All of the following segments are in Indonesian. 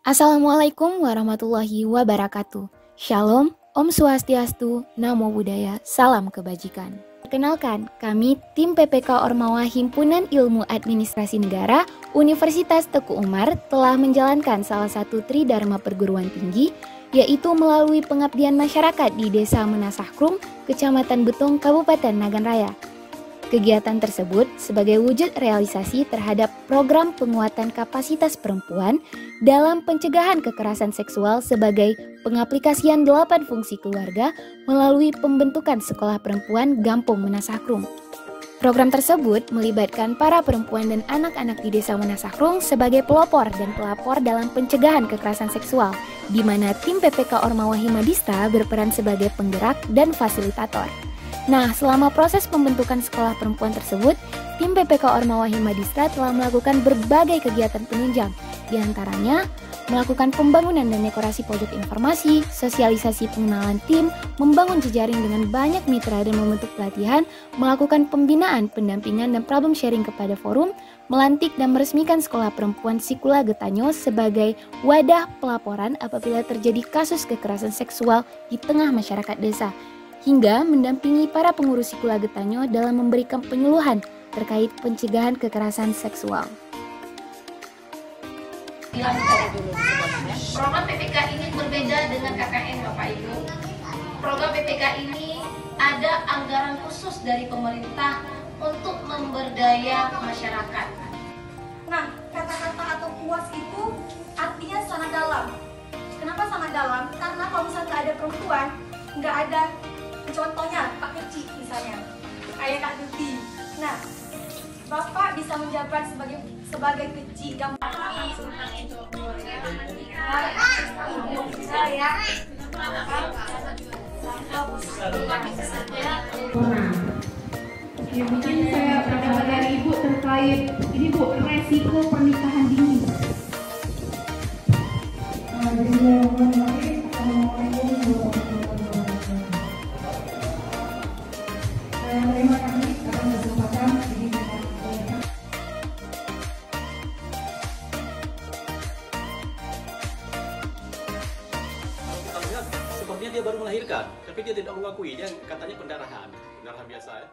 Assalamualaikum warahmatullahi wabarakatuh. Shalom, Om Swastiastu, Namo Buddhaya, Salam Kebajikan. Perkenalkan, kami tim PPK Ormawa Himpunan Ilmu Administrasi Negara Universitas Teguh Umar telah menjalankan salah satu tridharma perguruan tinggi, yaitu melalui pengabdian masyarakat di Desa Menasahkrum, Kecamatan Betong, Kabupaten Nagan Raya. Kegiatan tersebut sebagai wujud realisasi terhadap program penguatan kapasitas perempuan dalam pencegahan kekerasan seksual sebagai pengaplikasian 8 fungsi keluarga melalui pembentukan Sekolah Perempuan Gampong Menasahkrum. Program tersebut melibatkan para perempuan dan anak-anak di Desa Menasahkrum sebagai pelopor dan pelapor dalam pencegahan kekerasan seksual, di mana tim PPK Ormawa Himadistra berperan sebagai penggerak dan fasilitator. Nah, selama proses pembentukan sekolah perempuan tersebut, tim PPK Ormawa Himadistra telah melakukan berbagai kegiatan penunjang, di antaranya melakukan pembangunan dan dekorasi pojok informasi, sosialisasi pengenalan tim, membangun jejaring dengan banyak mitra dan membentuk pelatihan, melakukan pembinaan, pendampingan, dan problem sharing kepada forum, melantik dan meresmikan Sekolah Perempuan Sikula Getanyo sebagai wadah pelaporan apabila terjadi kasus kekerasan seksual di tengah masyarakat desa, hingga mendampingi para pengurus Sikula Getanyo dalam memberikan penyuluhan terkait pencegahan kekerasan seksual. Program PPK ini berbeda dengan KKN Bapak Ibu. Program PPK ini ada anggaran khusus dari pemerintah untuk memberdaya masyarakat. Nah, kata-kata atau puas itu artinya sangat dalam. Kenapa sangat dalam? Karena kalau misalnya nggak ada perempuan, nggak ada, contohnya Pak Kecik misalnya, kayak Kak Duti. Nah, Bapak bisa menjabat sebagai Kecik gampang. Mungkin saya pendapat dari Ibu terkait ini Bu, resiko pernikahan dini. Terima kasih atas kesempatan ini. Kita lihat sepertinya dia baru melahirkan, tapi dia tidak mengakui, dia katanya pendarahan biasa ya.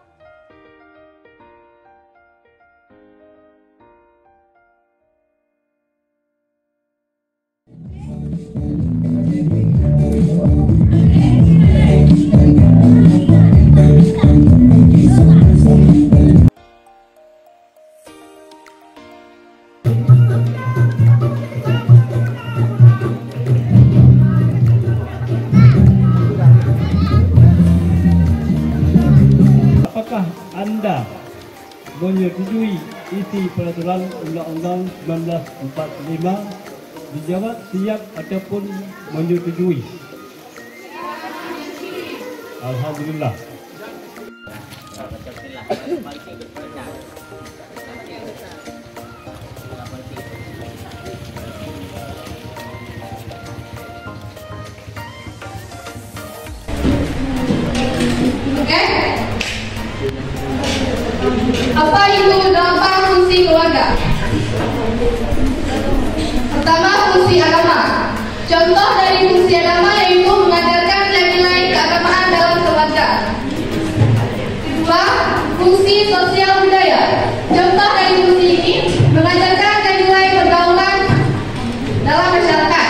Apakah Anda menyetujui isi peraturan Undang-Undang 1945? Dijawab siap ataupun menyetujui. Alhamdulillah. Apa itu 8 fungsi keluarga? Pertama, fungsi agama. Contoh dari fungsi agama yaitu mengajarkan nilai-nilai keagamaan dalam keluarga. Kedua, fungsi sosial budaya. Contoh dari fungsi ini mengajarkan nilai pergaulan dalam masyarakat.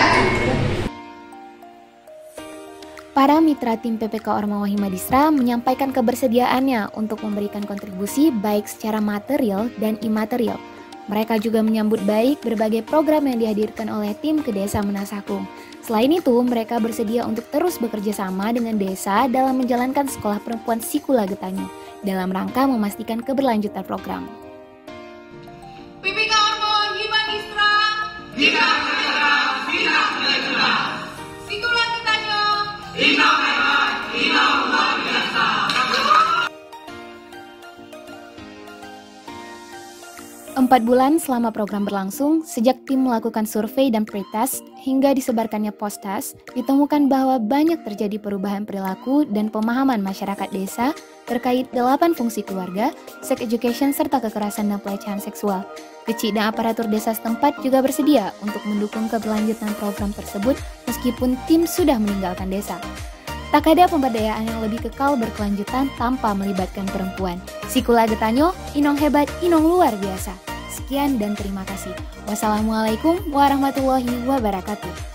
Para mitra tim PPK Ormawa Himadistra menyampaikan kebersediaannya untuk memberikan kontribusi baik secara material dan imaterial. Mereka juga menyambut baik berbagai program yang dihadirkan oleh tim ke Desa Menasahkrum. Selain itu, mereka bersedia untuk terus bekerja sama dengan desa dalam menjalankan Sekolah Perempuan Sikula Getanyo dalam rangka memastikan keberlanjutan program. PPK Ormawa Himadistra. Sikula Getanyo. 4 bulan selama program berlangsung, sejak tim melakukan survei dan pretest hingga disebarkannya postas, ditemukan bahwa banyak terjadi perubahan perilaku dan pemahaman masyarakat desa terkait 8 fungsi keluarga, sex education, serta kekerasan dan pelecehan seksual. Kecil dan aparatur desa setempat juga bersedia untuk mendukung keberlanjutan program tersebut meskipun tim sudah meninggalkan desa. Tak ada pemberdayaan yang lebih kekal berkelanjutan tanpa melibatkan perempuan. Sikula getanyo, inong hebat, inong luar biasa. Sekian dan terima kasih. Wassalamualaikum warahmatullahi wabarakatuh.